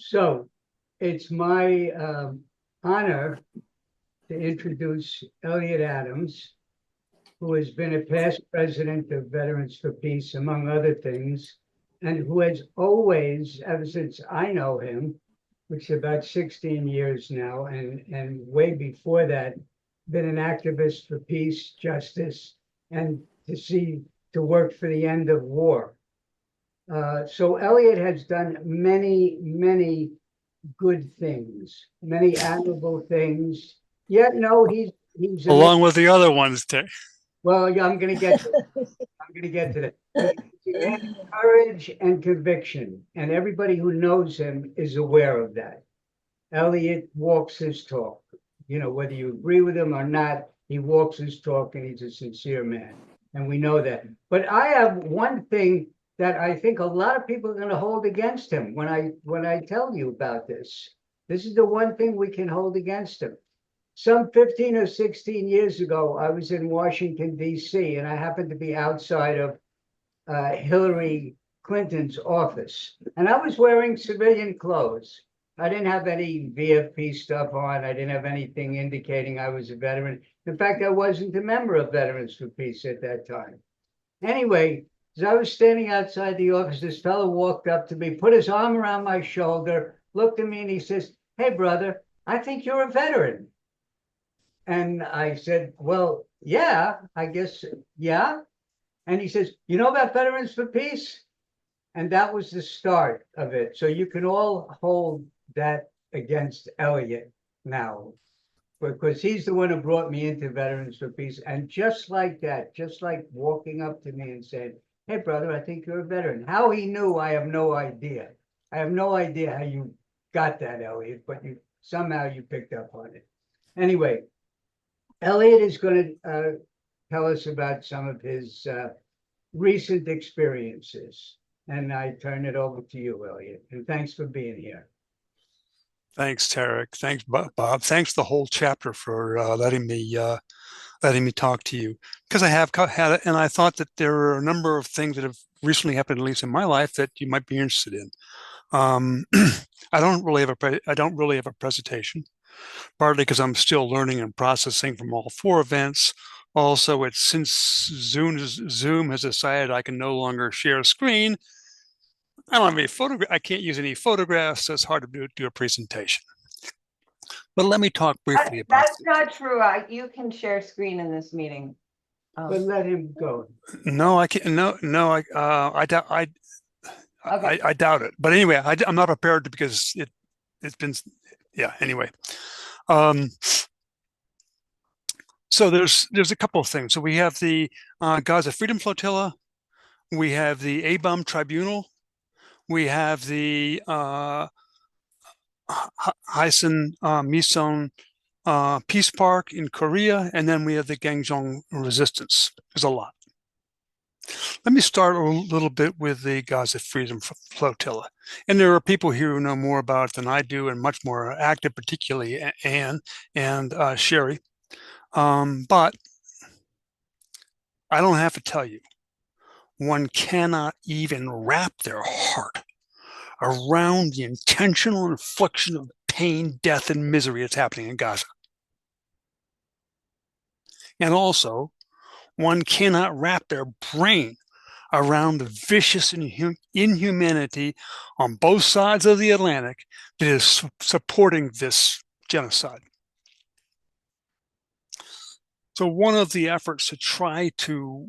So it's my honor to introduce Elliott Adams, who has been a past president of Veterans for Peace, among other things, and who has always, ever since I know him, which is about 16 years now, and way before that, been an activist for peace, justice, and to work for the end of war. So Elliott has done many, many good things, many admirable things. Yet, no, he's along with the other ones. well, yeah, I'm going to get to that. I'm going to get to that. He has courage and conviction, and everybody who knows him is aware of that. Elliott walks his talk. You know, whether you agree with him or not, he walks his talk, and he's a sincere man, and we know that. But I have one thing that I think a lot of people are going to hold against him when I tell you about this. This is the one thing we can hold against him. Some 15 or 16 years ago, I was in Washington, D.C., and I happened to be outside of Hillary Clinton's office. And I was wearing civilian clothes. I didn't have any VFP stuff on. I didn't have anything indicating I was a veteran. In fact, I wasn't a member of Veterans for Peace at that time. Anyway, as I was standing outside the office, this fellow walked up to me, put his arm around my shoulder, looked at me, and he says, "Hey, brother, I think you're a veteran." And I said, "Well, yeah, I guess, yeah." And he says, "You know about Veterans for Peace?" And that was the start of it. So you can all hold that against Elliott now, because he's the one who brought me into Veterans for Peace. And just like that, just like walking up to me and saying, "Hey, brother, I think you're a veteran." How he knew, I have no idea. I have no idea how you got that, Elliott, but somehow you picked up on it. Anyway, Elliott is going to tell us about some of his recent experiences. And I turn it over to you, Elliott. And thanks for being here. Thanks, Tarek. Thanks, Bob. Thanks the whole chapter for letting me talk to you, because I have had it, and I thought that there are a number of things that have recently happened, at least in my life, that you might be interested in. I don't really have a presentation, partly because I'm still learning and processing from all four events. Also, it's since Zoom has decided I can no longer share a screen. I don't have any photograph. I can't use any photographs, so it's hard to do a presentation. But let me talk briefly about That's not true. You can share screen in this meeting. But let him go. No, I can't. No, I doubt. Okay. I doubt it. But anyway, I'm not prepared because it's been. Yeah. Anyway, so there's a couple of things. So we have the Gaza Freedom Flotilla, we have the A-bomb Tribunal, we have the Haesan Mison Peace Park in Korea, and then we have the Gangjong Resistance. There's a lot. Let me start a little bit with the Gaza Freedom Flotilla. And there are people here who know more about it than I do, and much more active, particularly Anne and Sherry. But I don't have to tell you, one cannot even wrap their heart around the intentional infliction of pain, death, and misery that's happening in Gaza. And also, one cannot wrap their brain around the vicious inhumanity on both sides of the Atlantic that is supporting this genocide. So one of the efforts to try to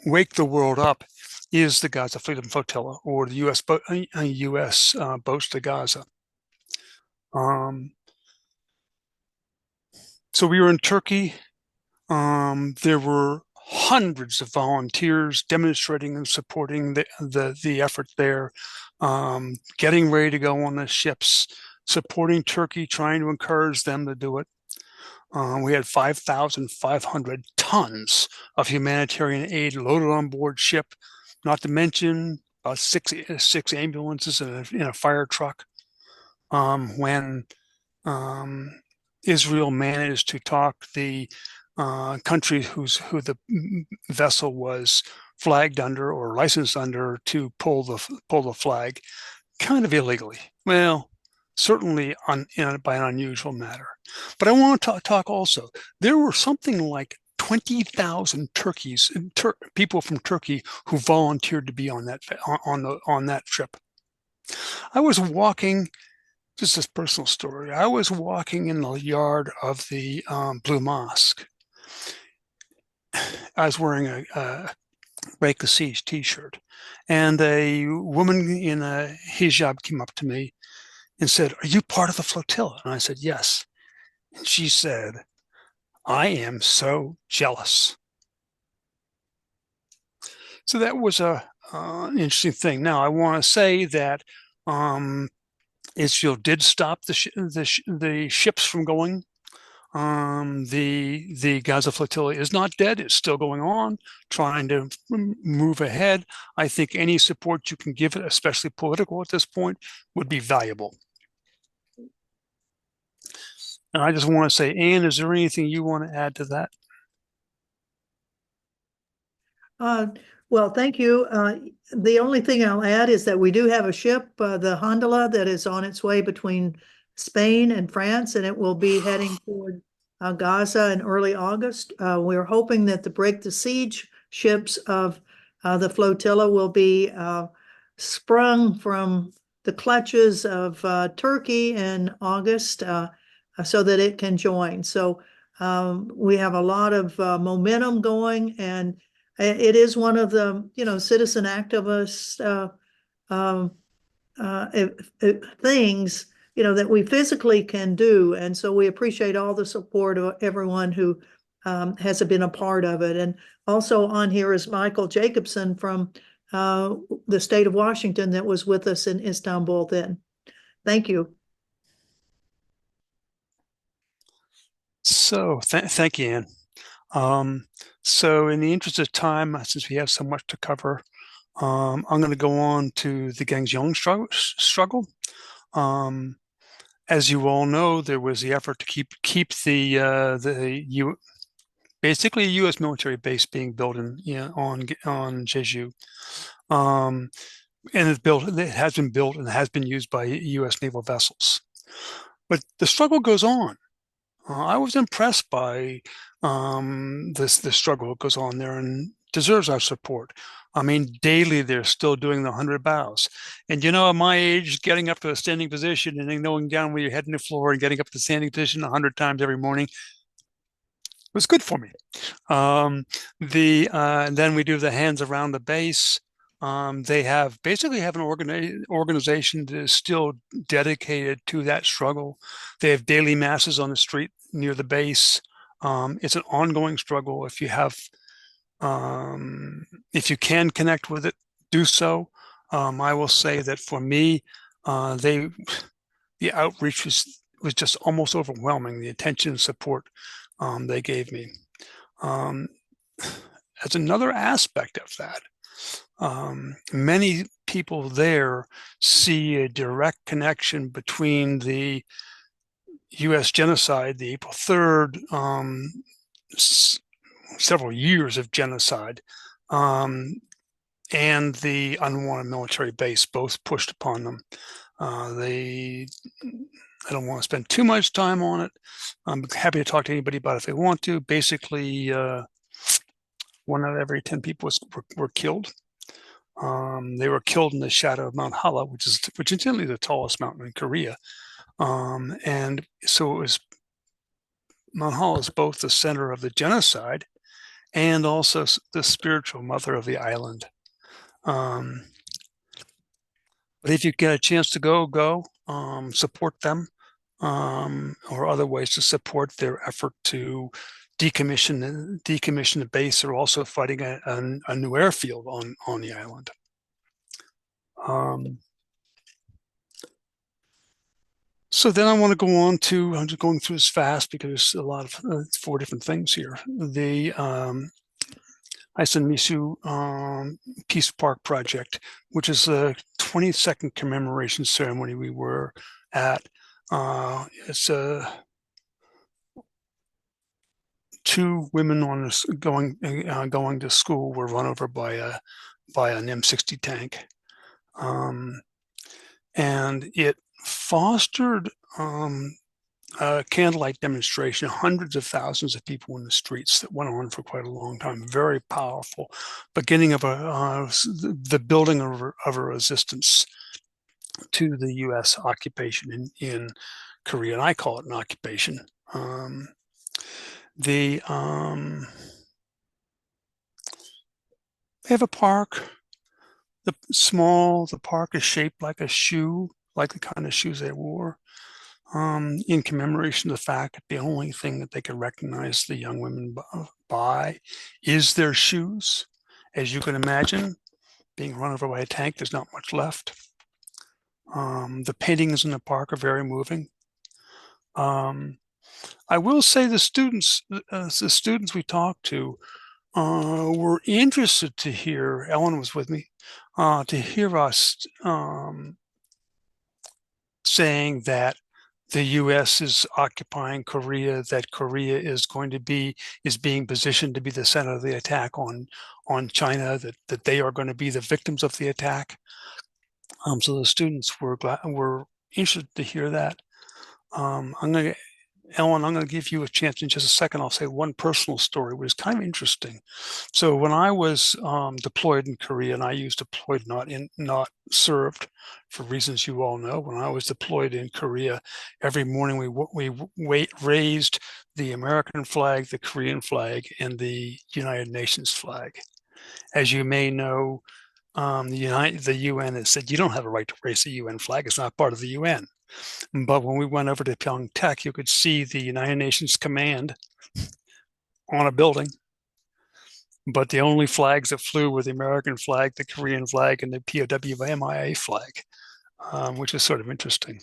wake the world up is the Gaza Freedom Flotilla, or the U.S. boats to Gaza. So we were in Turkey. There were hundreds of volunteers demonstrating and supporting the effort there, getting ready to go on the ships, supporting Turkey, trying to encourage them to do it. We had 5,500 tons of humanitarian aid loaded on board ship, not to mention about six ambulances in a fire truck. When Israel managed to talk the country who the vessel was flagged under or licensed under to pull the flag, kind of illegally. Well, certainly by an unusual matter. But I want to talk also. There were something like 20,000 turkeys, people from Turkey who volunteered to be on that trip. I was walking. Just this personal story. I was walking in the yard of the Blue Mosque. I was wearing a Break the Siege t-shirt, and a woman in a hijab came up to me and said, "Are you part of the flotilla?" And I said, "Yes." And she said, "I am so jealous." So that was an interesting thing. Now, I want to say that Israel did stop the ships from going. The Gaza flotilla is not dead. It's still going on, trying to move ahead. I think any support you can give it, especially political at this point, would be valuable. And I just want to say, Anne, is there anything you want to add to that? Well, thank you. The only thing I'll add is that we do have a ship, the Hondola, that is on its way between Spain and France, and it will be heading toward Gaza in early August. We're hoping that the Break the Siege ships of the flotilla will be sprung from the clutches of Turkey in August so that it can join. So we have a lot of momentum going, and it is one of the, citizen activists things, that we physically can do. And so we appreciate all the support of everyone who has been a part of it. And also on here is Michael Jacobson from the state of Washington that was with us in Istanbul then. Thank you. So thank you, Anne. So in the interest of time, since we have so much to cover, I'm going to go on to the Gangjeong struggle. As you all know, there was the effort to keep basically a U.S. military base being built on Jeju, and it has been built and has been used by U.S. naval vessels. But the struggle goes on. I was impressed by the struggle that goes on there and deserves our support. I mean, daily they're still doing the 100 bows. And at my age, getting up to a standing position and then going down with your head in the floor and getting up to the standing position 100 times every morning was good for me. And then we do the hands around the base. They basically have an organization that is still dedicated to that struggle. They have daily masses on the street near the base. It's an ongoing struggle. If you can connect with it, do so. I will say that for me, the outreach was just almost overwhelming. The attention and support they gave me. As another aspect of that, many people there see a direct connection between the U.S. genocide, the April 3rd, several years of genocide, and the unwanted military base, both pushed upon them. I don't want to spend too much time on it. I'm happy to talk to anybody about it if they want to. Basically, 1 out of every 10 people were killed. They were killed in the shadow of Mount Hala, which is incidentally the tallest mountain in Korea. And so Mount Hala is both the center of the genocide and also the spiritual mother of the island. But if you get a chance to go, support them, or other ways to support their effort to decommission the base. They're also fighting a new airfield on the island. So then I want to go on to, I'm just going through this fast because there's a lot of 4 different things here. The Aisen Misu Peace Park Project, which is a 22nd commemoration ceremony we were at. It's 2 women going to school were run over by an M60 tank, and it fostered a candlelight demonstration, hundreds of thousands of people in the streets that went on for quite a long time. Very powerful, beginning of the building of a resistance to the U.S. occupation in Korea, and I call it an occupation. They have a park. The park is shaped like a shoe, like the kind of shoes they wore, in commemoration of the fact that the only thing that they could recognize the young women by is their shoes. As you can imagine, being run over by a tank, there's not much left. The paintings in the park are very moving. I will say the students we talked to were interested to hear, Ellen was with me, to hear us saying that the U.S. is occupying Korea, that Korea is being positioned to be the center of the attack on China, that they are going to be the victims of the attack. So the students were interested to hear that. Ellen, I'm going to give you a chance in just a second. I'll say one personal story, which is kind of interesting. So when I was deployed in Korea, and I use deployed, not served, for reasons you all know. When I was deployed in Korea, every morning we raised the American flag, the Korean flag, and the United Nations flag. As you may know, the UN has said you don't have a right to raise the UN flag. It's not part of the UN. But when we went over to Pyeongtaek, you could see the United Nations command on a building. But the only flags that flew were the American flag, the Korean flag, and the POW/MIA flag, which is sort of interesting.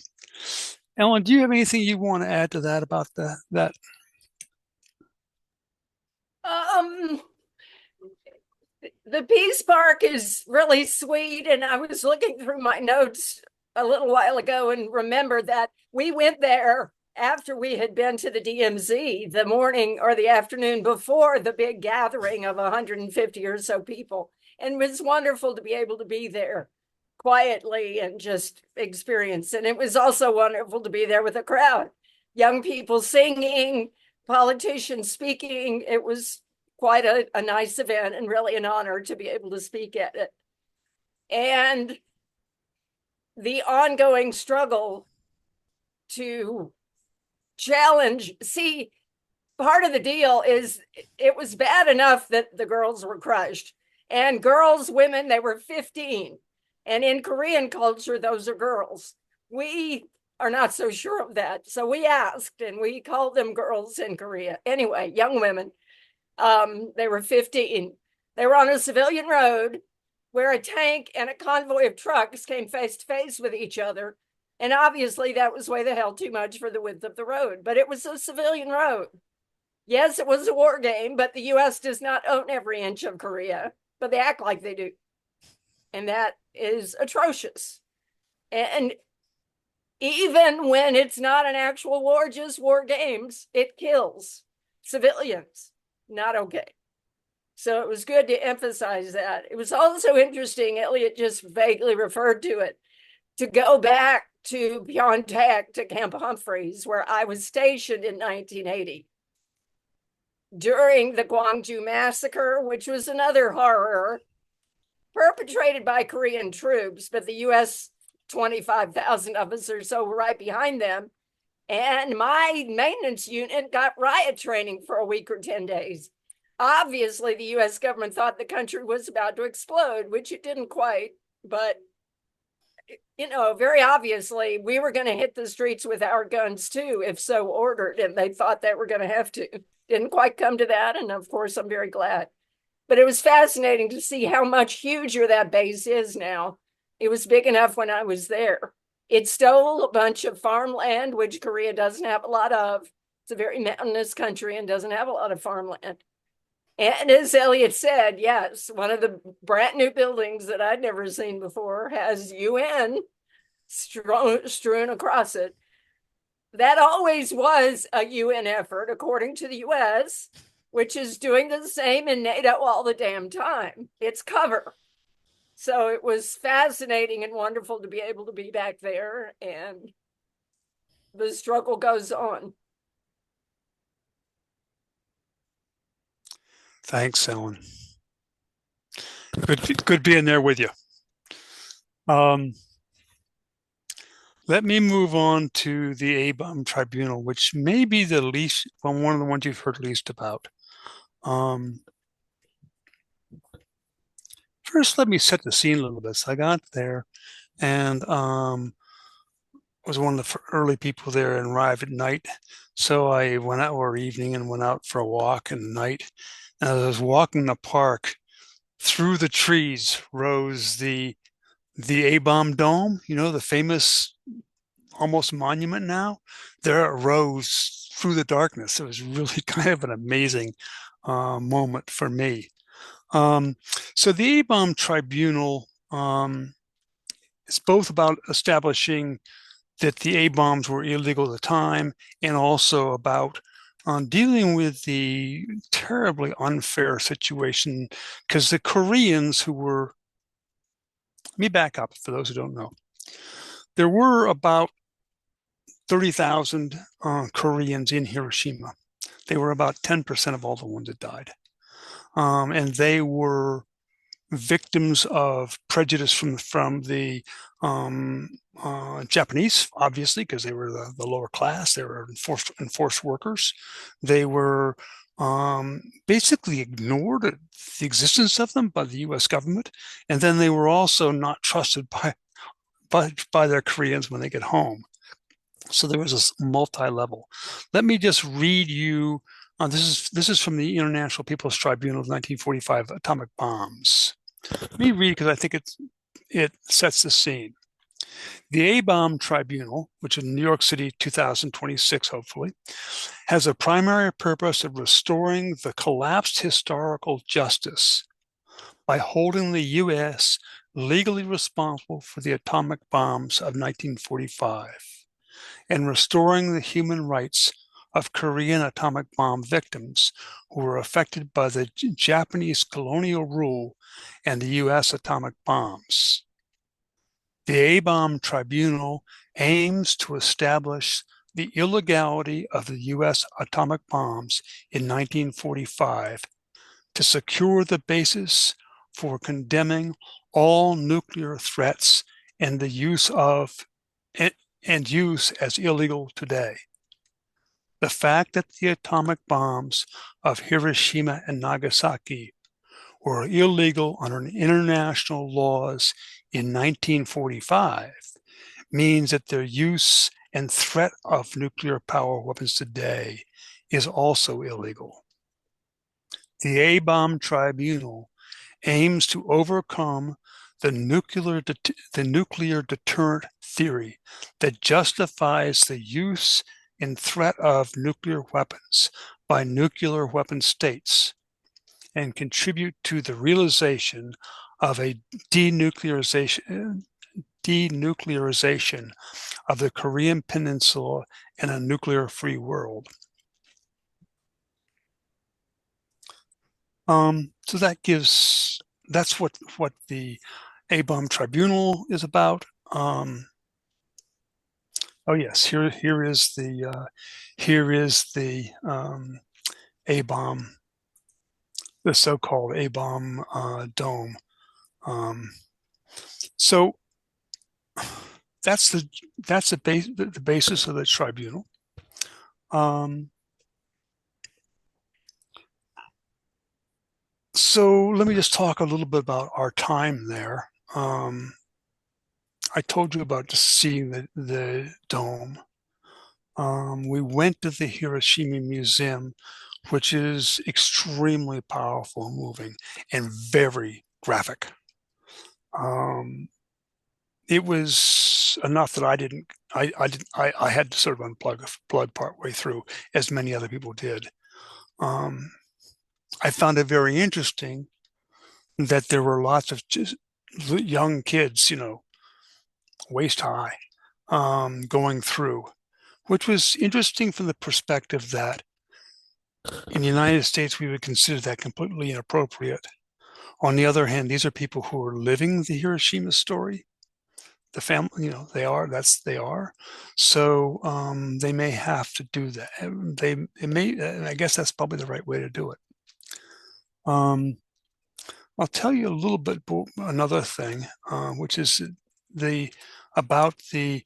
Ellen, do you have anything you want to add to that about that? The Peace Park is really sweet, and I was looking through my notes a little while ago and remember that we went there after we had been to the DMZ the morning or the afternoon before the big gathering of 150 or so people. And it was wonderful to be able to be there quietly and just experience. And it was also wonderful to be there with a crowd, young people singing, politicians speaking. It was quite a nice event and really an honor to be able to speak at it. And the ongoing struggle to challenge, see, part of the deal is it was bad enough that the girls were crushed. And girls, women, they were 15. And in Korean culture, those are girls. We are not so sure of that. So we asked, and we called them girls in Korea. Anyway, young women, they were 15. They were on a civilian road where a tank and a convoy of trucks came face to face with each other. And obviously that was way the hell too much for the width of the road, but it was a civilian road. Yes, it was a war game, but the US does not own every inch of Korea, but they act like they do. And that is atrocious. And even when it's not an actual war, just war games, it kills civilians. Not okay. So it was good to emphasize that. It was also interesting, Elliott just vaguely referred to it, to go back to Pyeongtaek, to Camp Humphreys, where I was stationed in 1980 during the Gwangju Massacre, which was another horror perpetrated by Korean troops, but the US, 25,000 of us or so were right behind them. And my maintenance unit got riot training for a week or 10 days. Obviously, the US government thought the country was about to explode, which it didn't quite, but very obviously we were going to hit the streets with our guns too, if so ordered, and they thought that we're going to have to. Didn't quite come to that, and of course I'm very glad. But it was fascinating to see how much huger that base is now. It was big enough when I was there. It stole a bunch of farmland, which Korea doesn't have a lot of. It's a very mountainous country and doesn't have a lot of farmland. And as Elliott said, yes, one of the brand new buildings that I'd never seen before has UN strewn across it. That always was a UN effort, according to the US, which is doing the same in NATO all the damn time. It's cover. So it was fascinating and wonderful to be able to be back there, and the struggle goes on. Thanks, Ellen. Good being there with you. Let me move on to the A-bomb tribunal, which may be the least, well, one of the ones you've heard least about. First, let me set the scene a little bit. So I got there and was one of the early people there and arrived at night. So I went out or evening and went out for a walk in the night. And as I was walking the park, through the trees rose the A-bomb dome, you know, the famous almost monument now. There it rose through the darkness. It was really kind of an amazing moment for me. So the A-bomb tribunal is both about establishing that the A-bombs were illegal at the time and also about dealing with the terribly unfair situation, because the Koreans who were, let me back up for those who don't know. There were about 30,000 Koreans in Hiroshima. They were about 10% of all the ones that died. And they were victims of prejudice from the Japanese, obviously, because they were the lower class. They were enforced workers. They were basically ignored the existence of them by the U.S. government, and then they were also not trusted by their Koreans when they get home. So there was this multi-level. Let me just read you. This is from the International People's Tribunal of 1945, atomic bombs. Let me read because I think it sets the scene. The A-bomb tribunal, which in New York City 2026, hopefully, has a primary purpose of restoring the collapsed historical justice by holding the U.S. legally responsible for the atomic bombs of 1945 and restoring the human rights of Korean atomic bomb victims who were affected by the Japanese colonial rule and the U.S. atomic bombs. The A-bomb tribunal aims to establish the illegality of the U.S. atomic bombs in 1945 to secure the basis for condemning all nuclear threats and the use as illegal today. The fact that the atomic bombs of Hiroshima and Nagasaki were illegal under international laws in 1945 means that their use and threat of nuclear power weapons today is also illegal. The A-bomb tribunal aims to overcome the nuclear deterrent theory that justifies the use and threat of nuclear weapons by nuclear weapon states and contribute to the realization of a denuclearization of the Korean Peninsula and a nuclear-free world. So that's what the A-bomb tribunal is about. Oh yes, here is the A-bomb, the so-called A-bomb dome. So that's the basis of the tribunal. So let me just talk a little bit about our time there. I told you about just seeing the dome. We went to the Hiroshima Museum, which is extremely powerful and moving and very graphic. It was enough that I had to sort of unplug blood partway through, as many other people did. I found it very interesting that there were lots of just young kids, waist high, going through, which was interesting from the perspective that in the United States, we would consider that completely inappropriate. On the other hand, these are people who are living the Hiroshima story. The family, you know, they are. So they may have to do that. I guess that's probably the right way to do it. I'll tell you a little bit another thing, which is about the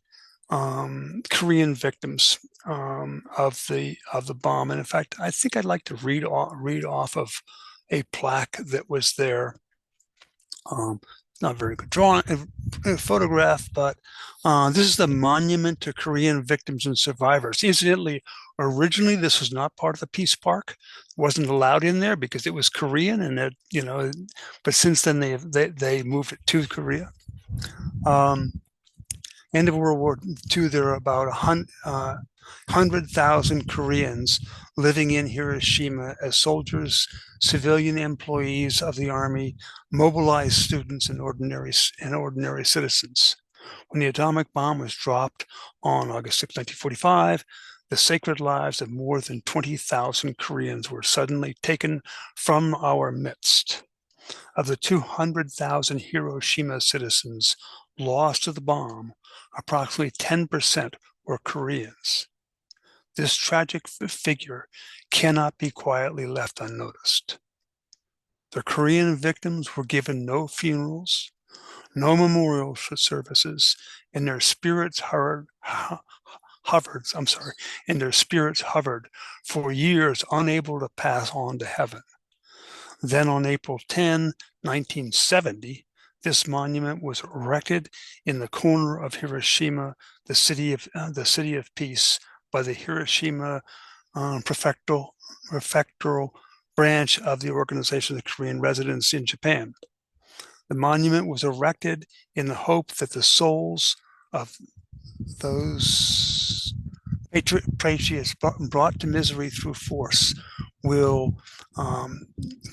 Korean victims of the bomb. And in fact, I think I'd like to read off of a plaque that was there. Not very good drawing, a photograph, but this is the Monument to Korean Victims and Survivors. Incidentally, originally this was not part of the Peace Park. It wasn't allowed in there because it was Korean, and it, you know, but since then they moved it to Korea. End of World War II, there are about 100,000 Koreans living in Hiroshima as soldiers, civilian employees of the army, mobilized students, and ordinary citizens. When the atomic bomb was dropped on August 6, 1945, the sacred lives of more than 20,000 Koreans were suddenly taken from our midst. Of the 200,000 Hiroshima citizens lost to the bomb, approximately 10% were Koreans. This tragic figure cannot be quietly left unnoticed. The Korean victims were given no funerals, no memorial services, and their spirits hovered for years, unable to pass on to heaven. Then on April 10, 1970, this monument was erected in the corner of Hiroshima, the city of peace, by the Hiroshima prefectural branch of the Organization of Korean Residents in Japan. The monument was erected in the hope that the souls of those patriots brought to misery through force will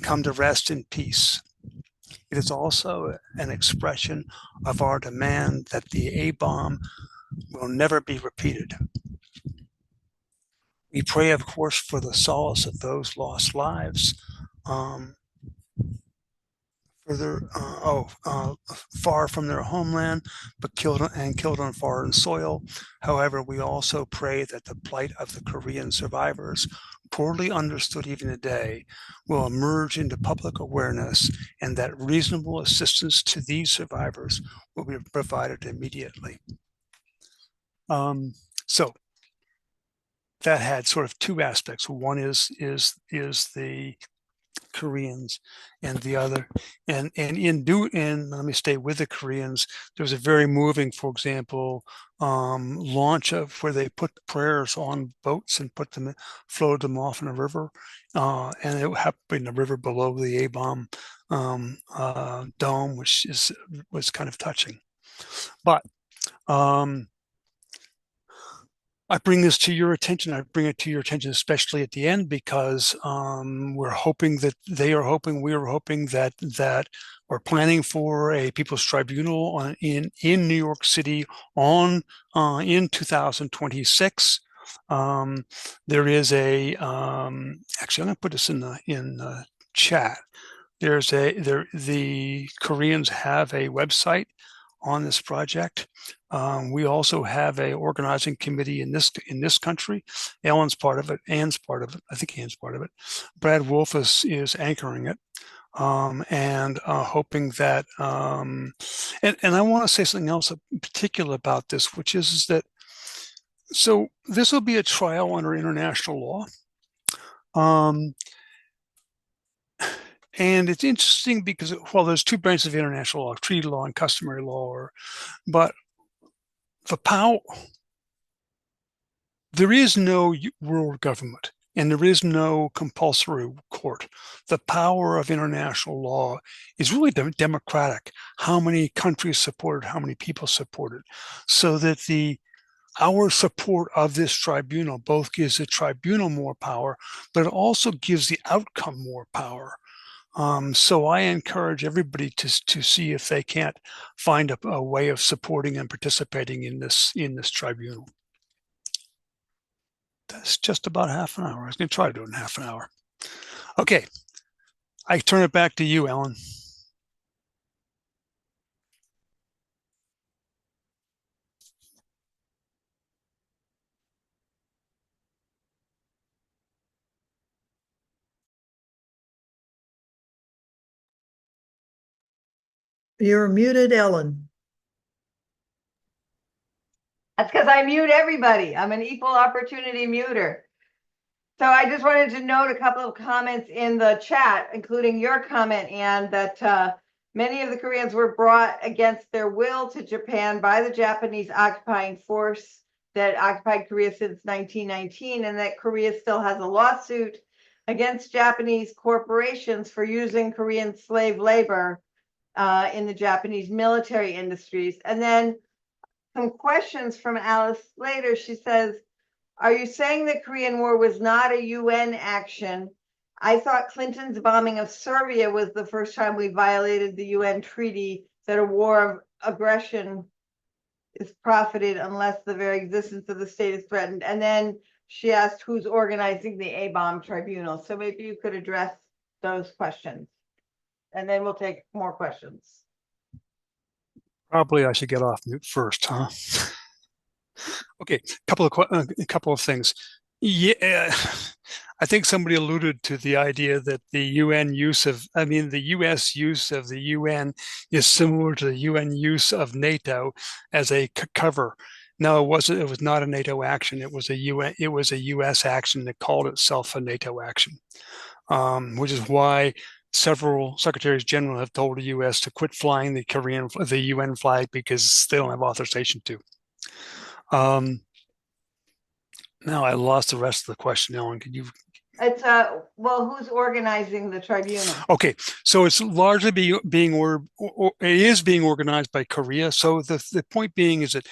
come to rest in peace. It is also an expression of our demand that the A-bomb will never be repeated. We pray, of course, for the solace of those lost lives, far from their homeland, but killed on foreign soil. However, we also pray that the plight of the Korean survivors, poorly understood even today, will emerge into public awareness, and that reasonable assistance to these survivors will be provided immediately. So that had sort of two aspects. One is the Koreans, and the other, and let me stay with the Koreans. There was a very moving, for example, launch of where they put prayers on boats and floated them off in a river, and it happened in the river below the A-bomb dome, which was kind of touching. But I bring this to your attention. I bring it to your attention, especially at the end, because we're hoping that we are hoping that we're planning for a People's Tribunal in New York City in 2026. There is actually, I'm going to put this in the chat. The Koreans have a website on this project. We also have a organizing committee in this country. Ellen's part of it. Anne's part of it. I think Anne's part of it. Brad Wolf is anchoring it, and hoping that. And I want to say something else in particular about this, which is that. So this will be a trial under international law. And it's interesting because, well, there's two branches of international law, treaty law and customary law, but the power, there is no world government and there is no compulsory court. The power of international law is really democratic. How many countries support it, how many people support it, so that our support of this tribunal both gives the tribunal more power, but it also gives the outcome more power. So I encourage everybody to see if they can't find a way of supporting and participating in this tribunal. That's just about half an hour. I was going to try to do it in half an hour. Okay, I turn it back to you, Ellen. You're muted, Ellen. That's because I mute everybody. I'm an equal opportunity muter. So I just wanted to note a couple of comments in the chat, including your comment, Anne, that many of the Koreans were brought against their will to Japan by the Japanese occupying force that occupied Korea since 1919, and that Korea still has a lawsuit against Japanese corporations for using Korean slave labor in the Japanese military industries. And then some questions from Alice later. She says, are you saying the Korean War was not a UN action? I thought Clinton's bombing of Serbia was the first time we violated the UN treaty that a war of aggression is profited unless the very existence of the state is threatened. And then she asked who's organizing the A-bomb tribunal. So maybe you could address those questions. And then we'll take more questions. Probably I should get off mute first, huh? Okay, a couple of things. Yeah, I think somebody alluded to the idea that the UN use of, the US use of the UN is similar to the UN use of NATO as a cover. No, it wasn't. It was not a NATO action. It was a US action that called itself a NATO action, which is why several secretaries general have told the US to quit flying the UN flag because they don't have authorization to. Now I lost the rest of the question, Ellen. Could you? It's well, who's organizing the tribunal? Okay, so it's largely being organized by Korea. So the point being is that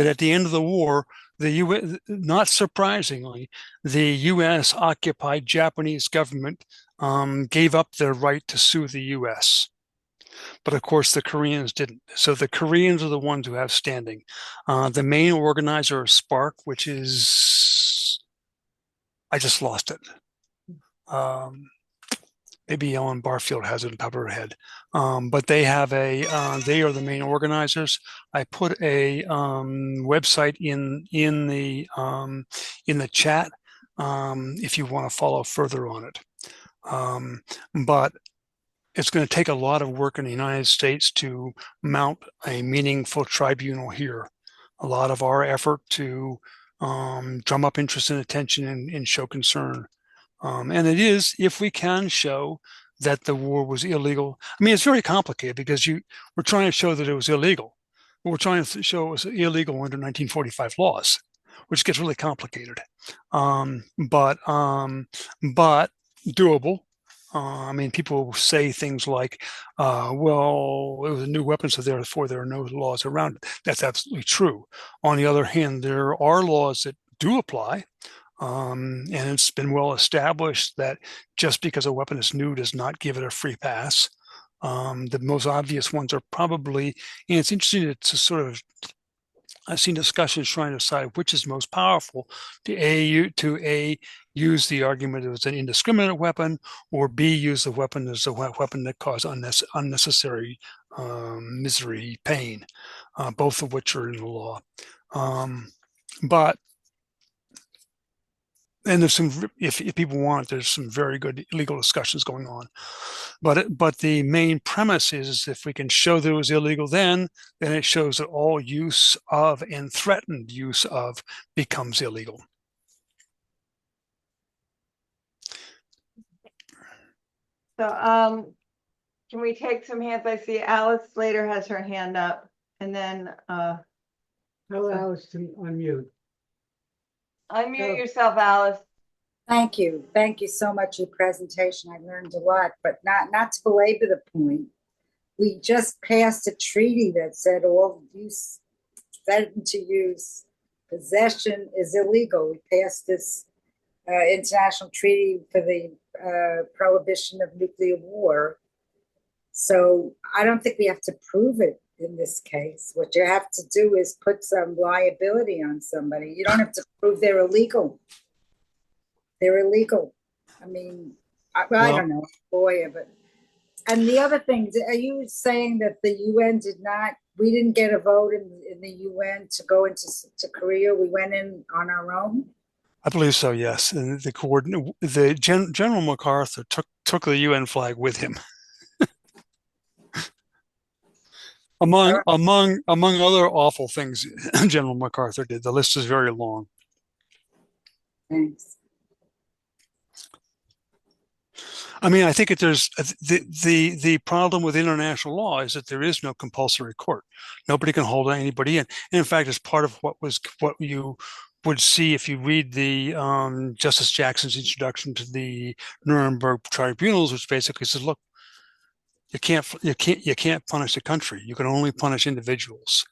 at the end of the war, the U.S., not surprisingly, the U.S. occupied Japanese government gave up their right to sue the U.S. But of course, the Koreans didn't. So the Koreans are the ones who have standing. The main organizer is Spark, which is, I just lost it. Maybe Ellen Barfield has it on top of her head. But they have they are the main organizers. I put a website in the chat if you want to follow further on it. But it's going to take a lot of work in the United States to mount a meaningful tribunal here. A lot of our effort to drum up interest and attention and show concern. And it is, if we can show that the war was illegal. It's very complicated because we're trying to show that it was illegal. But we're trying to show it was illegal under 1945 laws, which gets really complicated. But doable. People say things like, well, it was a new weapon, so therefore there are no laws around it. That's absolutely true. On the other hand, there are laws that do apply. And it's been well established that just because a weapon is new does not give it a free pass. The most obvious ones are probably, and it's interesting to sort of, I've seen discussions trying to decide which is most powerful, to use the argument it was an indiscriminate weapon, or B, use the weapon as a weapon that caused unnecessary misery, pain, both of which are in the law. And there's some, if people want, there's some very good legal discussions going on. But the main premise is if we can show that it was illegal then it shows that all use of and threatened use of becomes illegal. So can we take some hands? I see Alice Slater has her hand up, and then Tell Alice to unmute. unmute yourself, Alice. Thank you. Thank you so much for your presentation. I learned a lot, but not to belabor the point. We just passed a treaty that said all use, threatened to use, possession is illegal. We passed this international treaty for the prohibition of nuclear war. So I don't think we have to prove it in this case. What you have to do is put some liability on somebody. You don't have to prove they're illegal. They're illegal. I don't know, lawyer, but. And the other thing, are you saying that the UN we didn't get a vote in the UN to go into Korea? We went in on our own? I believe so, yes. And General MacArthur took the UN flag with him. Among other awful things General MacArthur did. The list is very long. Thanks. I mean, I think there's the problem with international law is that there is no compulsory court. Nobody can hold anybody in. And in fact, it's part of what you would see if you read the Justice Jackson's introduction to the Nuremberg tribunals, which basically says, look, you can't punish a country. You can only punish individuals,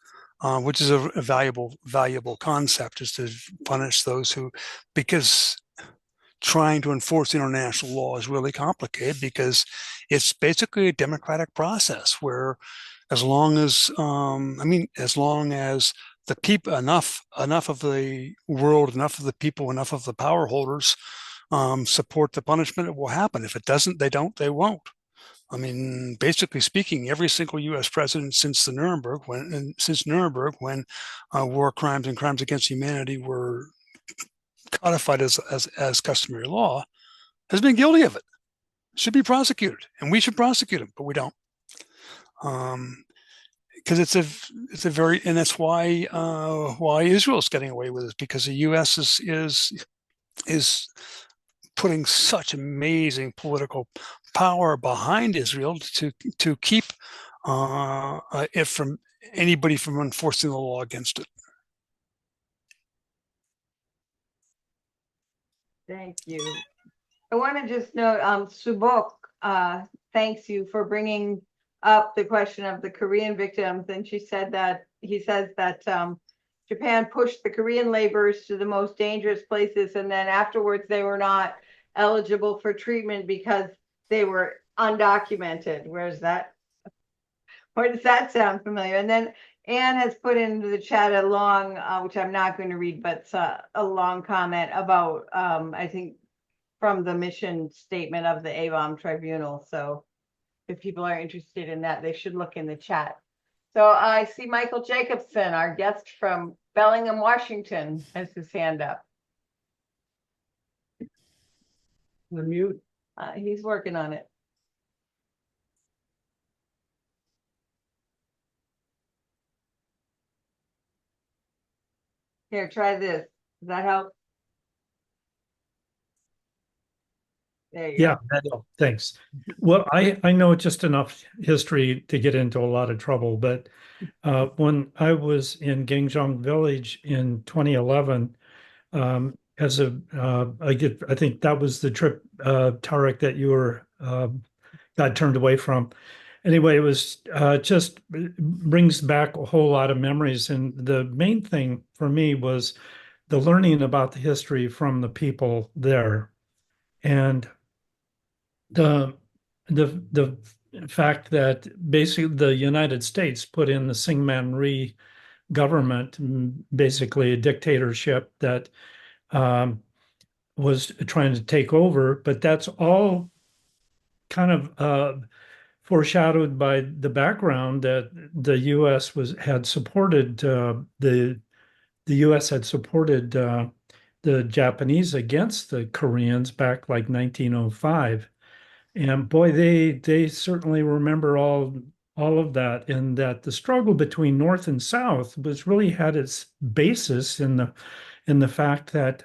which is a valuable concept, is to punish those who, because trying to enforce international law is really complicated, because it's basically a democratic process where as long as the people, enough of the world, enough of the people, enough of the power holders support the punishment, it will happen. If it doesn't, they won't. I mean, basically speaking, every single U.S. president since Nuremberg, when war crimes and crimes against humanity were codified as customary law, has been guilty of it. Should be prosecuted, and we should prosecute them, but we don't. Because it's a very, and that's why Israel's getting away with it, because the U.S. is putting such amazing political power behind Israel to keep it from anybody from enforcing the law against it. Thank you. I want to just note, Subok thanks you for bringing up the question of the Korean victims, and he says that Japan pushed the Korean laborers to the most dangerous places, and then afterwards they were not eligible for treatment because they were undocumented. Where does that sound familiar? And then Anne has put into the chat a long, which I'm not going to read, but a long comment about, I think, from the mission statement of the ABOM Tribunal. So if people are interested in that, they should look in the chat. So I see Michael Jacobson, our guest from Bellingham, Washington, has his hand up. Unmute. He's working on it. Here, try this. Does that help? There you Yeah, go. that helped. Thanks. Well, I know just enough history to get into a lot of trouble, but when I was in Gangjong Village in 2011, I think that was the trip, Tarek, that you were got turned away from. Anyway, it was just brings back a whole lot of memories, and the main thing for me was the learning about the history from the people there, and the fact that basically the United States put in the Syngman Rhee government, basically a dictatorship that was trying to take over, but that's all kind of foreshadowed by the background that the U.S. had supported the U.S. had supported the Japanese against the Koreans back like 1905. And boy, they certainly remember all of that, and that the struggle between North and South was really had its basis in the fact that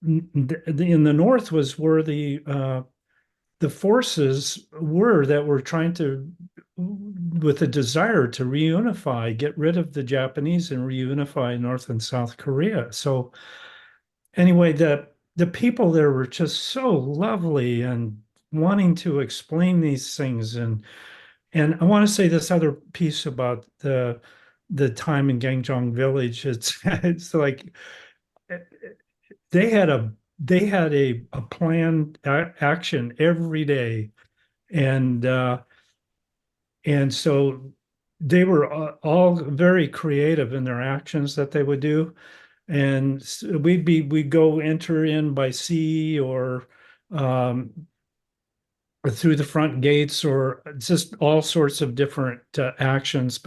in the North was where the forces were that were trying to, with a desire to reunify, get rid of the Japanese and reunify North and South Korea. So anyway, the people there were just so lovely and wanting to explain these things. And I want to say this other piece about the time in Gangjong Village. It's like they had a planned action every day, and so they were all very creative in their actions that they would do. And we'd go enter in by sea or through the front gates, or just all sorts of different actions.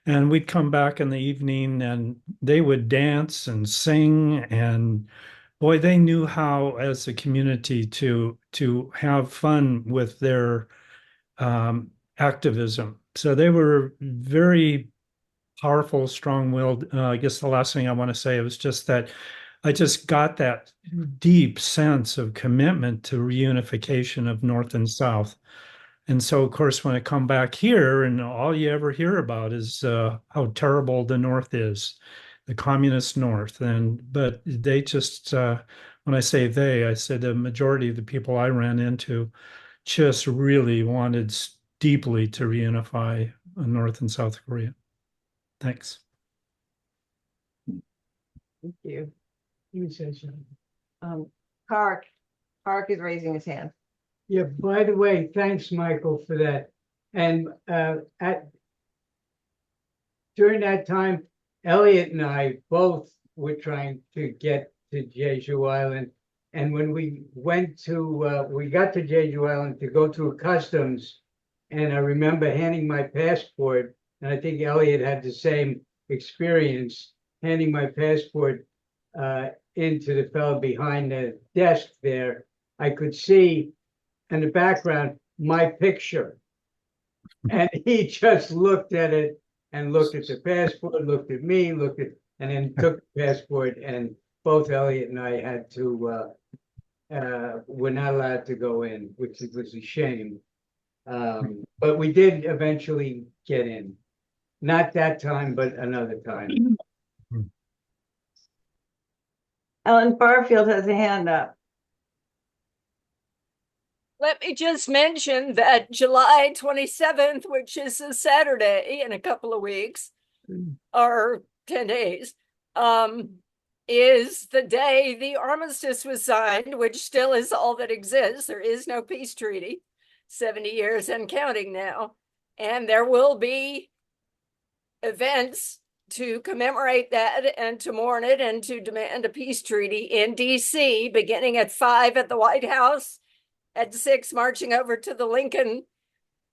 And we'd come back in the evening and they would dance and sing, and boy, they knew how as a community to have fun with their activism. So they were very powerful, strong-willed. I guess the last thing I want to say was just that I just got that deep sense of commitment to reunification of North and South. And so, of course, when I come back here, and all you ever hear about is how terrible the North is, the communist North. But they just, when I say they, I said the majority of the people I ran into just really wanted deeply to reunify North and South Korea. Thanks. Thank you. You said something. Park is raising his hand. Yeah, by the way, thanks, Michael, for that. And during that time, Elliott and I both were trying to get to Jeju Island. And when we went to, we got to Jeju Island to go through customs, and I remember handing my passport, and I think Elliott had the same experience, handing my passport into the fellow behind the desk there. I could see in the background my picture, and he just looked at it and looked at the passport, looked at me, looked at, and then took the passport. And both Elliott and I had to were not allowed to go in, which was a shame. But we did eventually get in, not that time, but another time. Ellen Barfield has a hand up. Let me just mention that July 27th, which is a Saturday in a couple of weeks, or 10 days, is the day the armistice was signed, which still is all that exists. There is no peace treaty, 70 years and counting now. And there will be events to commemorate that and to mourn it and to demand a peace treaty in DC, beginning at 5 at the White House, at 6 marching over to the Lincoln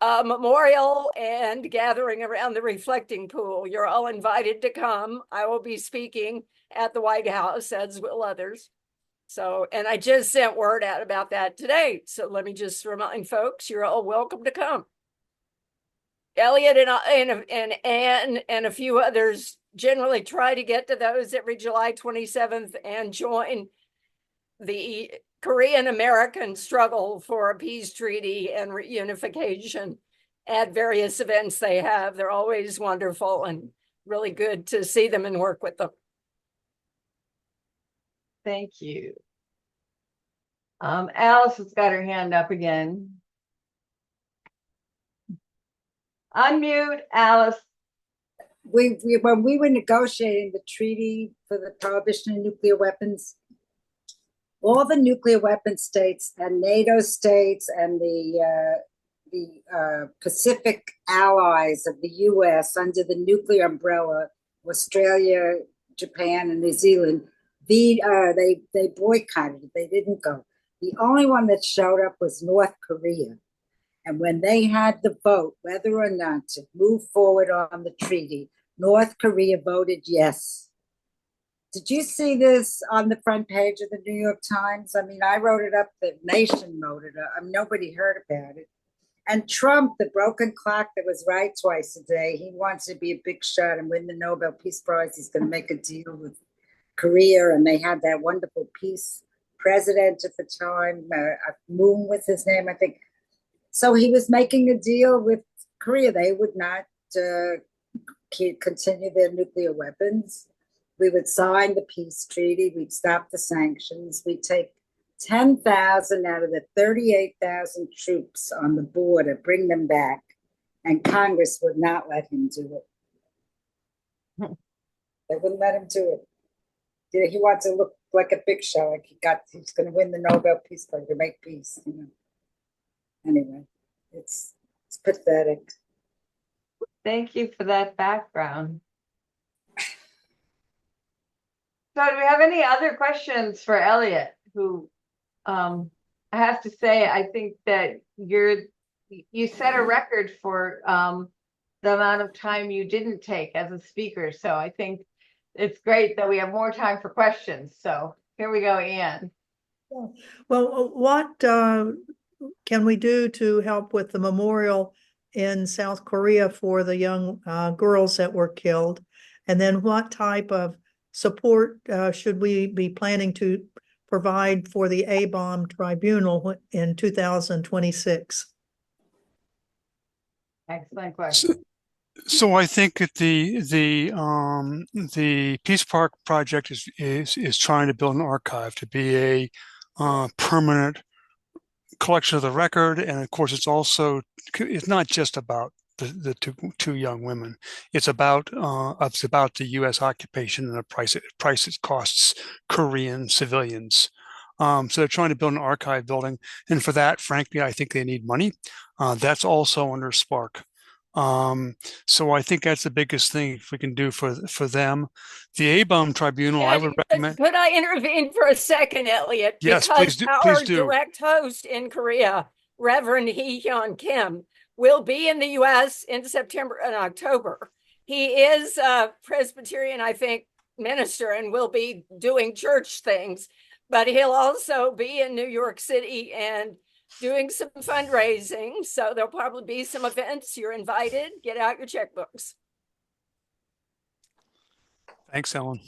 Memorial and gathering around the reflecting pool. You're all invited to come. I will be speaking at the White House, as will others. So, and I just sent word out about that today. So let me just remind folks, you're all welcome to come. Elliott and I and Ann and a few others generally try to get to those every July 27th and join the Korean American struggle for a peace treaty and reunification at various events they have. They're always wonderful and really good to see them and work with them. Thank you. Alice has got her hand up again. Unmute, Alice. When we were negotiating the treaty for the prohibition of nuclear weapons, all the nuclear weapon states and NATO states and the Pacific allies of the U.S. under the nuclear umbrella, Australia, Japan, and New Zealand, they boycotted it. They didn't go. The only one that showed up was North Korea. And when they had the vote, whether or not to move forward on the treaty, North Korea voted yes. Did you see this on the front page of the New York Times? I mean, I wrote it up, the nation wrote it up. I mean, nobody heard about it. And Trump, the broken clock that was right twice a day, he wants to be a big shot and win the Nobel Peace Prize. He's going to make a deal with Korea. And they had that wonderful peace president at the time, Moon was his name, I think. So he was making a deal with Korea. They would not continue their nuclear weapons. We would sign the peace treaty. We'd stop the sanctions. We'd take 10,000 out of the 38,000 troops on the border, bring them back, and Congress would not let him do it. They wouldn't let him do it. He wants to look like a big show, like he's going to win the Nobel Peace Prize to make peace. You know. Anyway, it's pathetic. Thank you for that background. So do we have any other questions for Elliott, who I have to say, I think that you set a record for the amount of time you didn't take as a speaker. So I think it's great that we have more time for questions. So here we go, Ann. Well, what can we do to help with the memorial in South Korea for the young girls that were killed? And then what type of support should we be planning to provide for the A-bomb tribunal in 2026? Excellent question. So I think that the Peace Park project is trying to build an archive to be a permanent collection of the record, and of course it's not just about the two young women. It's about the U.S. occupation and the price it costs Korean civilians. So they're trying to build an archive building, and for that, frankly, I think they need money. That's also under Spark. So I think that's the biggest thing if we can do for them. The A-bomb tribunal, I would recommend. Could I intervene for a second, Elliott? Yes, because please our do. direct host in Korea, Reverend Hee-hyun Kim, will be in the U.S. in September and October. He is a Presbyterian, I think, minister and will be doing church things, but he'll also be in New York City and doing some fundraising. So there'll probably be some events. You're invited. Get out your checkbooks. Thanks, Ellen.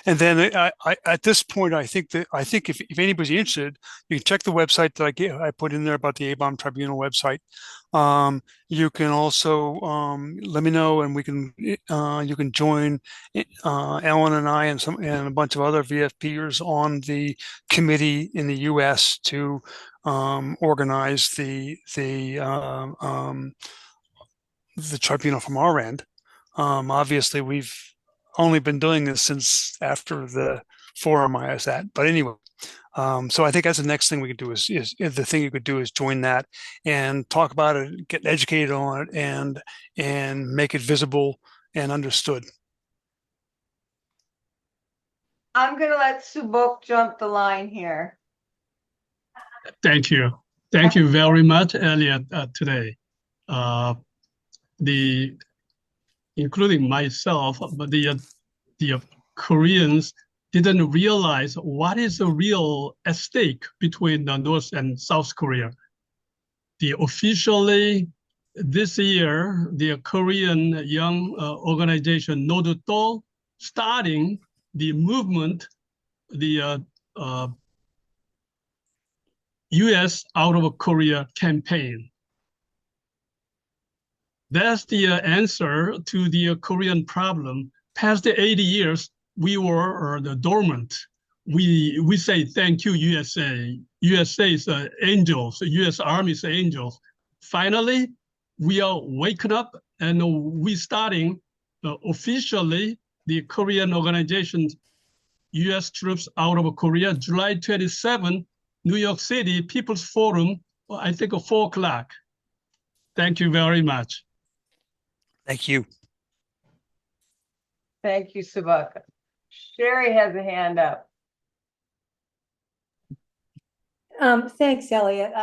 And then I at this point, I think if anybody's interested, you can check the website that I put in there about the A-bomb tribunal website. You can also let me know, and we can you can join Ellen and I and a bunch of other VFPers on the committee in the U.S. to organize the tribunal from our end. Obviously, we've only been doing this since after the forum I was at, but anyway. So I think that's the next thing we could do is the thing you could do is join that and talk about it, get educated on it, and make it visible and understood. I'm going to let Subok jump the line here. Thank you. Thank you very much, Elliott, today. Including myself, but the Koreans didn't realize what is the real at stake between the North and South Korea. Officially this year, the Korean young organization Noduto starting the movement, the U.S. out of Korea campaign. That's the answer to the Korean problem. Past the 80 years, we were dormant. We say thank you, USA. USA's angels, U.S. Army's angels. Finally, we are waking up and we starting officially the Korean organization, U.S. troops out of Korea, July 27, New York City, People's Forum, I think 4 o'clock. Thank you very much. Thank you. Thank you, Subok. Sherry has a hand up. Thanks, Elliott.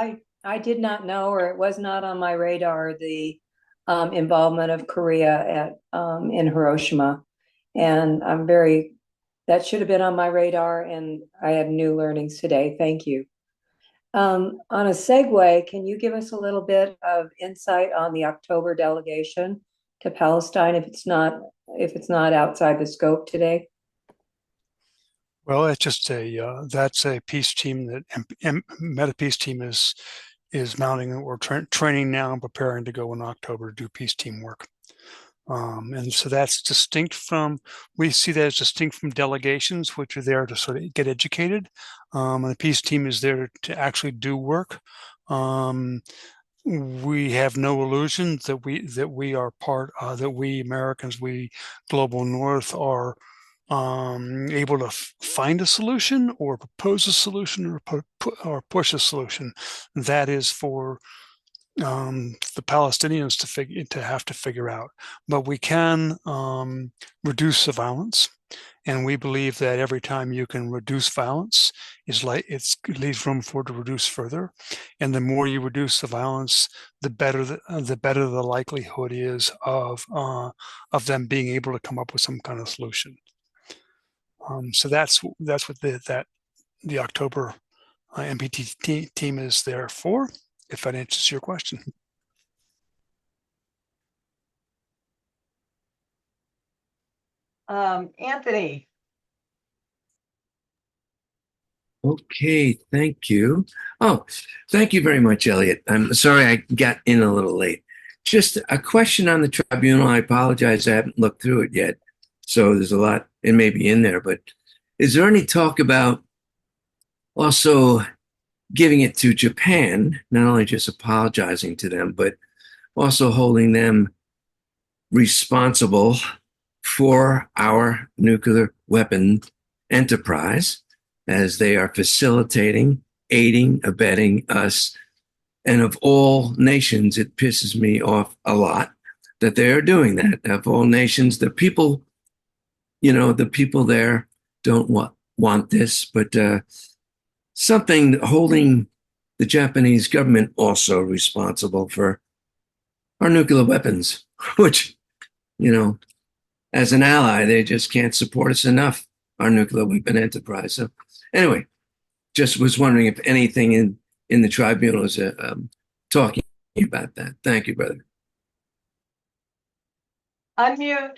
I did not know, or it was not on my radar, the involvement of Korea in Hiroshima. And that should have been on my radar, and I had new learnings today. Thank you. On a segue, can you give us a little bit of insight on the October delegation to Palestine, if it's not outside the scope today? Well, it's just that's a peace team that Meta Peace Team is mounting. We're training now and preparing to go in October to do peace team work. And so that's distinct from, we see that as distinct from delegations, which are there to sort of get educated. And the peace team is there to actually do work. We have no illusion that we are part, that we Americans, we Global North are able to find a solution or propose a solution or push a solution. That is for the Palestinians to have to figure out. But we can reduce the violence, and we believe that every time you can reduce violence, it leaves room for it to reduce further. And the more you reduce the violence, the better the likelihood is of them being able to come up with some kind of solution. So that's what the October MPT team is there for, if that answers your question. Anthony. Okay, thank you. Oh, thank you very much, Elliott. I'm sorry I got in a little late. Just a question on the tribunal. I apologize, I haven't looked through it yet. So there's a lot, it may be in there, but is there any talk about also giving it to Japan, not only just apologizing to them, but also holding them responsible for our nuclear weapon enterprise, as they are facilitating, aiding, abetting us. And of all nations, it pisses me off a lot that they are doing that. Of all nations, the people, the people there don't want this, but something holding the Japanese government also responsible for our nuclear weapons, which, as an ally, they just can't support us enough, our nuclear weapon enterprise. So anyway, just was wondering if anything in the tribunal is talking about that. Thank you, brother. Unmute.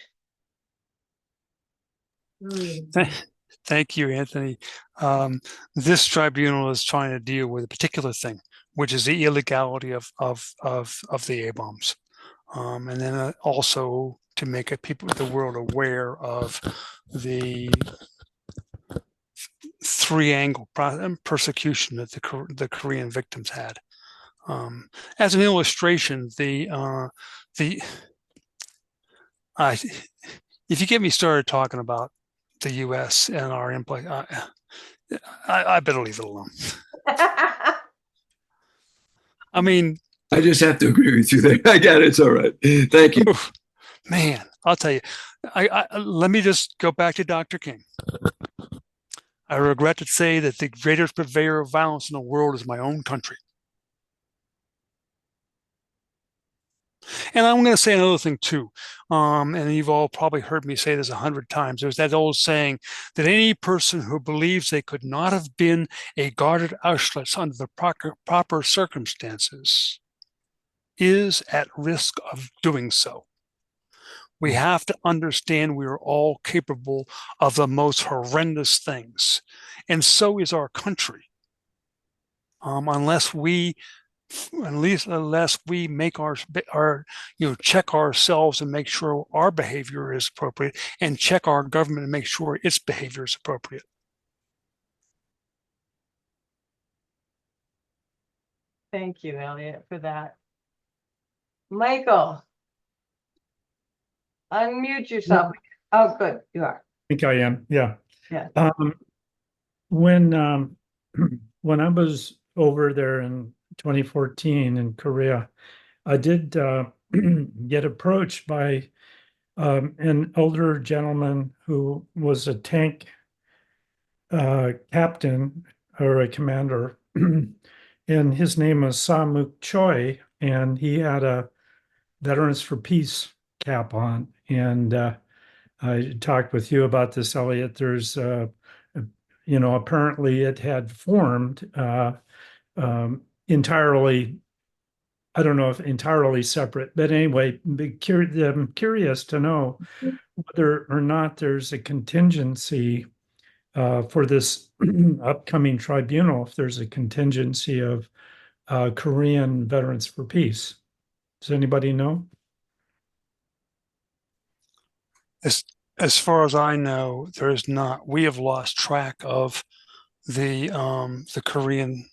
Thank you, Anthony. This tribunal is trying to deal with a particular thing, which is the illegality of the A-bombs. And then also to make the world aware of the three-angle persecution that the Korean victims had. As an illustration, if you get me started talking about the U.S. and our impact, I better leave it alone. I mean, I just have to agree with you there. I got it. It's all right. Thank you. Man, I'll tell you. Let me just go back to Dr. King. I regret to say that the greatest purveyor of violence in the world is my own country. And I'm going to say another thing too, and you've all probably heard me say this 100 times. There's that old saying that any person who believes they could not have been a guarded Auschwitz under the proper circumstances is at risk of doing so. We have to understand we are all capable of the most horrendous things, and so is our country. Unless we make our check ourselves and make sure our behavior is appropriate, and check our government and make sure its behavior is appropriate. Thank you, Elliott, for that. Michael, unmute yourself. Oh, good, you are. I think I am. Yeah. Yeah. When I was over there in 2014 in Korea, I did get approached by an older gentleman who was a tank captain or a commander, and his name was Samuk Choi, and he had a Veterans for Peace cap on. And I talked with you about this, Elliott. There's, apparently it had formed entirely, I don't know if entirely separate, but anyway, I'm curious to know whether or not there's a contingency for this upcoming tribunal, if there's a contingency of Korean Veterans for Peace. Does anybody know? As far as I know, there is not. We have lost track of the Korean,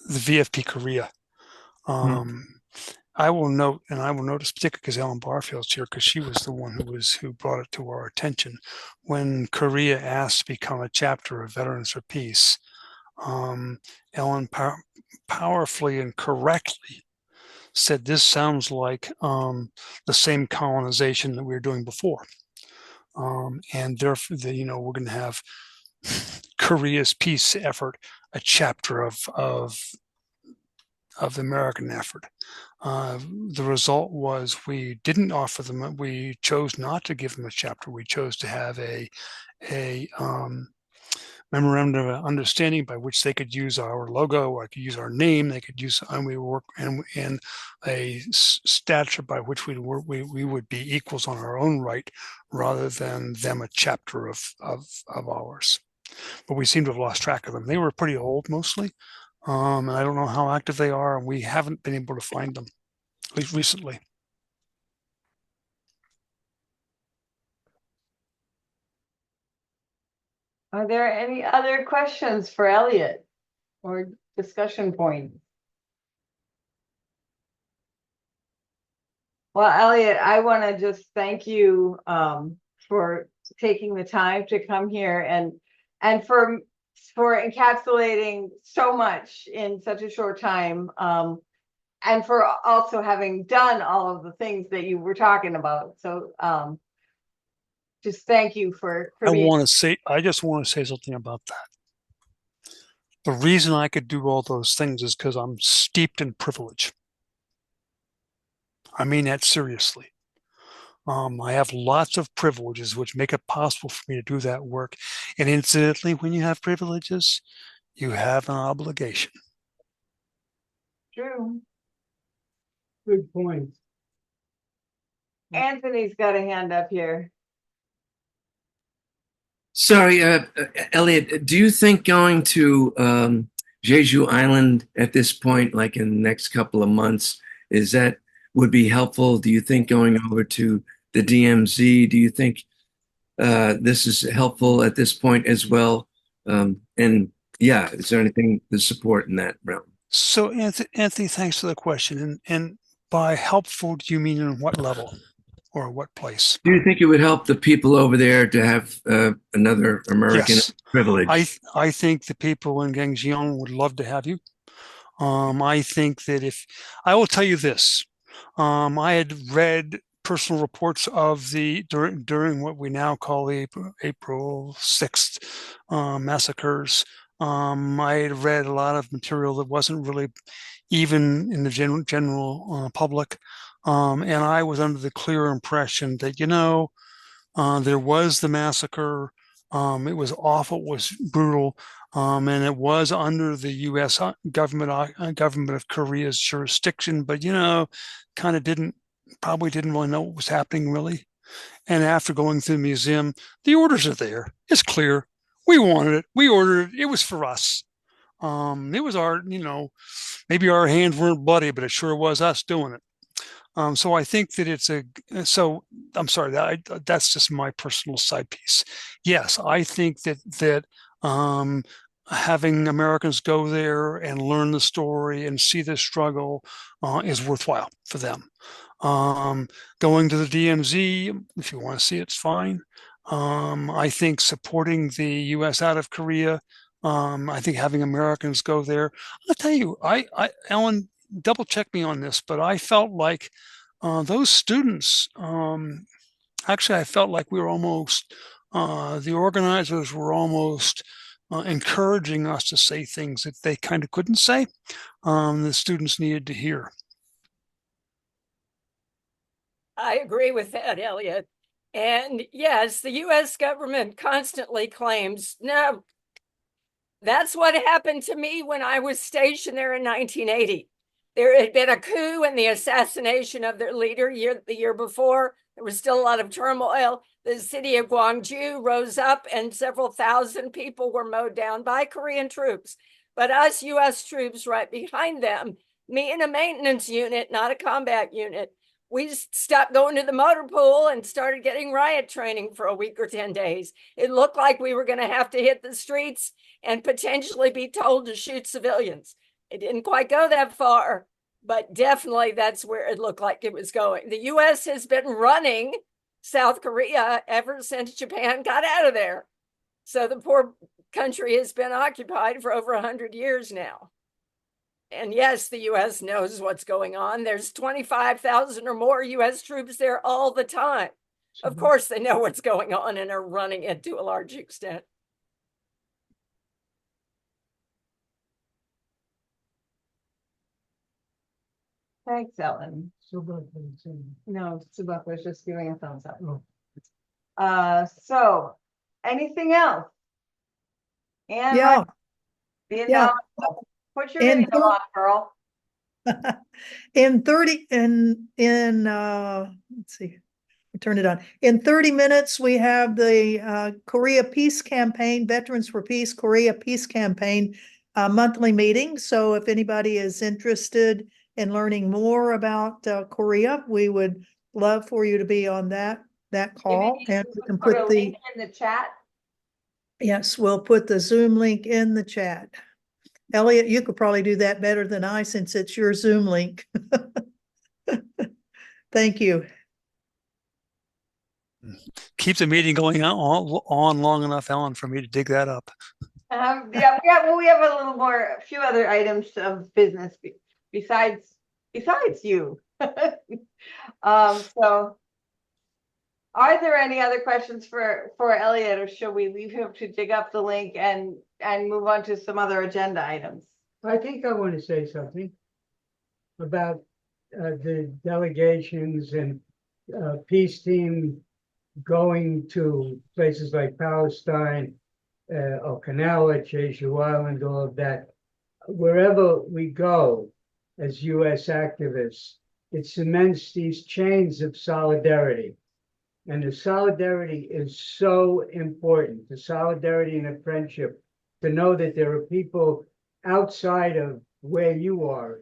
the VFP Korea. I will note, and I will notice particularly because Ellen Barfield's here, because she was the one who brought it to our attention when Korea asked to become a chapter of Veterans for Peace. Ellen powerfully and correctly said this sounds like the same colonization that we were doing before, and therefore, we're going to have Korea's peace effort a chapter of the American effort. The result was we didn't offer them. We chose not to give them a chapter. We chose to have memorandum of understanding by which they could use our logo, or could use our name. They could use, and we work in a statute by which we would be equals on our own right, rather than them a chapter of ours. But we seem to have lost track of them. They were pretty old mostly, and I don't know how active they are, and we haven't been able to find them, at least recently. Are there any other questions for Elliott or discussion points? Well, Elliott, I want to just thank you for taking the time to come here and for encapsulating so much in such a short time, and for also having done all of the things that you were talking about. So just thank you for I being. just want to say something about that. The reason I could do all those things is because I'm steeped in privilege. I mean that seriously. I have lots of privileges which make it possible for me to do that work. And incidentally, when you have privileges, you have an obligation. True. Good point. Anthony's got a hand up here. Sorry, Elliott, do you think going to Jeju Island at this point, like in the next couple of months, would be helpful? Do you think going over to the DMZ, do you think this is helpful at this point as well? And yeah, is there anything to support in that realm? So Anthony, thanks for the question. And by helpful, do you mean in what level or what place? Do you think it would help the people over there to have another American privilege? I think the people in Gangjeong would love to have you. I think that I will tell you this, I had read personal reports of during what we now call the April 6th massacres. I had read a lot of material that wasn't really even in the general public. And I was under the clear impression that, there was the massacre. It was awful, it was brutal, and it was under the U.S. government of Korea's jurisdiction, but probably didn't really know what was happening really. And after going through the museum, the orders are there. It's clear. We wanted it. We ordered it. It was for us. It was our, maybe our hands weren't bloody, but it sure was us doing it. So I think that I'm sorry, that's just my personal side piece. Yes, I think that having Americans go there and learn the story and see the struggle is worthwhile for them. Going to the DMZ, if you want to see it, it's fine. I think supporting the U.S. out of Korea, I think having Americans go there. I'll tell you, Ellen, double check me on this, but I felt like those students, actually, I felt like we were almost, the organizers were almost encouraging us to say things that they kind of couldn't say. The students needed to hear. I agree with that, Elliott. And yes, the U.S. government constantly claims, no, that's what happened to me when I was stationed there in 1980. There had been a coup and the assassination of their leader the year before. There was still a lot of turmoil. The city of Gwangju rose up and several thousand people were mowed down by Korean troops. But us U.S. troops right behind them, me in a maintenance unit, not a combat unit, we stopped going to the motor pool and started getting riot training for a week or 10 days. It looked like we were going to have to hit the streets and potentially be told to shoot civilians. It didn't quite go that far, but definitely that's where it looked like it was going. The U.S. has been running South Korea ever since Japan got out of there. So the poor country has been occupied for over 100 years now. And yes, the U.S. knows what's going on. There's 25,000 or more U.S. troops there all the time. Of course, they know what's going on and are running it to a large extent. Thanks, Ellen. No, Subak was just giving a thumbs up. So anything else? And Yeah, the yeah. invaluable. Put your And video on, girl. in 30 let's see, turn it on. In 30 minutes, we have the Korea Peace Campaign, Veterans for Peace, Korea Peace Campaign monthly meeting. So if anybody is interested in learning more about Korea, we would love for you to be on that call. Maybe And we can put a put the, link in the chat. yes, we'll put the Zoom link in the chat. Elliott, you could probably do that better than I since it's your Zoom link. Thank you. Keep the meeting going on long enough, Ellen, for me to dig that up. Yeah, we have a little more, a few other items of business besides you. So are there any other questions for Elliott, or should we leave him to dig up the link and move on to some other agenda items? I think I want to say something about the delegations and peace team going to places like Palestine, Okinawa, Jeju Island, all of that. Wherever we go as U.S. activists, it cements these chains of solidarity. And the solidarity is so important, the solidarity and the friendship, to know that there are people outside of where you are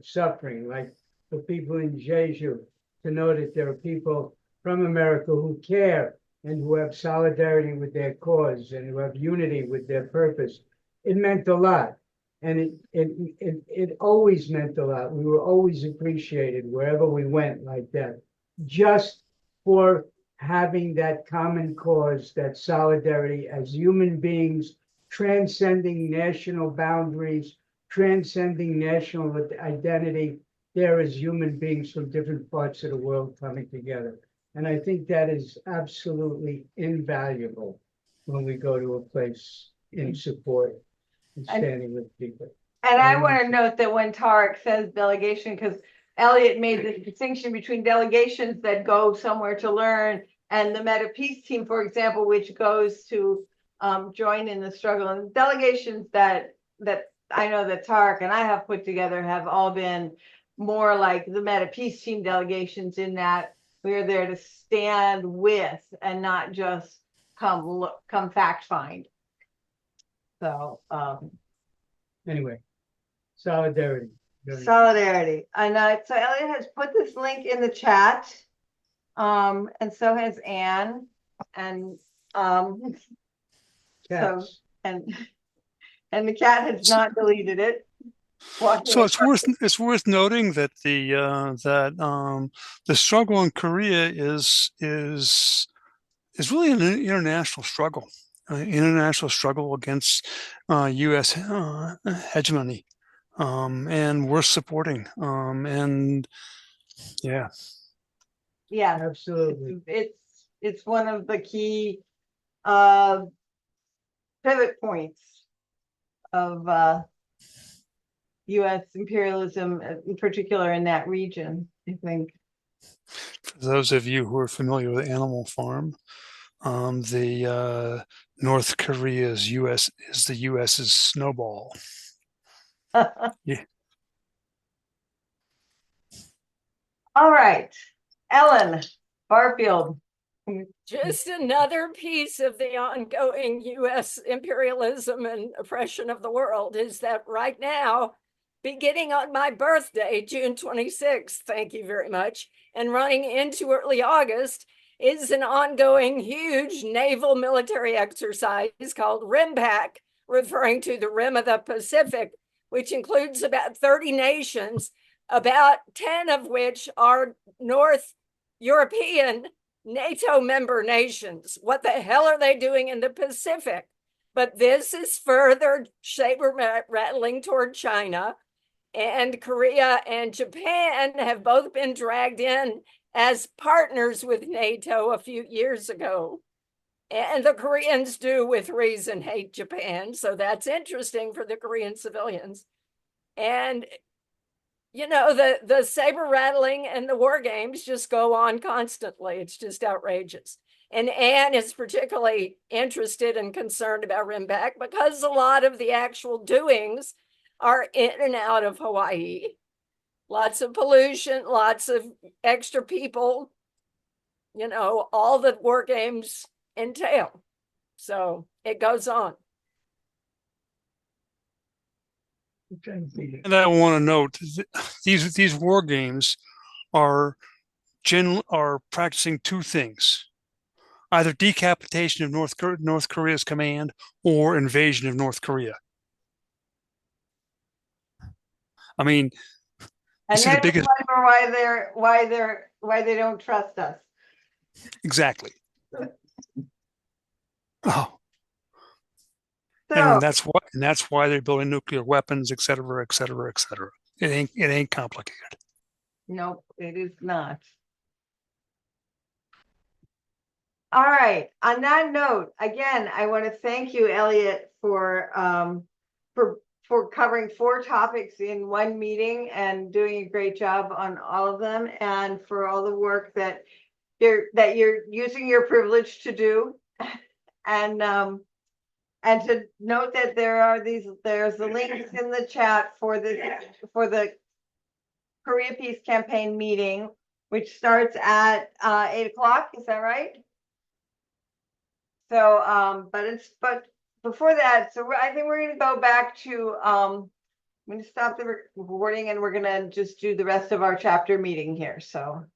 suffering, like the people in Jeju, to know that there are people from America who care and who have solidarity with their cause and who have unity with their purpose. It meant a lot. And it always meant a lot. We were always appreciated wherever we went like that. Just for having that common cause, that solidarity as human beings, transcending national boundaries, transcending national identity, there as human beings from different parts of the world coming together. And I think that is absolutely invaluable when we go to a place in support and standing with people. And I want to note that when Tarek says delegation, because Elliott made the distinction between delegations that go somewhere to learn and the Meta Peace Team, for example, which goes to join in the struggle. And delegations that I know that Tarek and I have put together have all been more like the Meta Peace Team delegations, in that we're there to stand with and not just come fact find. So anyway, solidarity. Solidarity. And so Elliott has put this link in the chat, and so has Anne, and Cats. and the cat has not deleted it. So it's worth noting that the struggle in Korea is really an international struggle, against U.S. hegemony, and we're supporting. And yeah, Absolutely. It's one of the key pivot points of U.S. imperialism, in particular in that region, I think. For those of you who are familiar with Animal Farm, the North Korea's U.S. is the U.S.'s snowball. Yeah. All right, Ellen Barfield. Just another piece of the ongoing U.S. imperialism and oppression of the world is that right now, beginning on my birthday, June 26th, thank you very much, and running into early August, is an ongoing huge naval military exercise called RIMPAC, referring to the Rim of the Pacific, which includes about 30 nations, about 10 of which are North European NATO member nations. What the hell are they doing in the Pacific? But this is further saber rattling toward China, and Korea and Japan have both been dragged in as partners with NATO a few years ago. And the Koreans do, with reason, hate Japan. So that's interesting for the Korean civilians. And, you know, the saber rattling and the war games just go on constantly. It's just outrageous. And Anne is particularly interested and concerned about RIMPAC because a lot of the actual doings are in and out of Hawaii. Lots of pollution, lots of extra people, you know, all that war games entail. So it goes on. And I want to note these war games are practicing two things: either decapitation of North Korea's command or invasion of North Korea. I mean, And see the then we biggest wonder why they don't trust us. exactly. Oh, So and that's why they're building nuclear weapons, et cetera, et cetera, et cetera. It ain't complicated. nope, it is not. All right. On that note, again, I want to thank you, Elliott, for covering 4 topics in one meeting and doing a great job on all of them, and for all the work that you're using your privilege to do, and to note that there's the links in the chat for the Korea Peace Campaign meeting, which starts at 8 o'clock. Is that right? So, but before that, so I think we're going to go back to, I'm going to stop the recording and we're going to just do the rest of our chapter meeting here. So.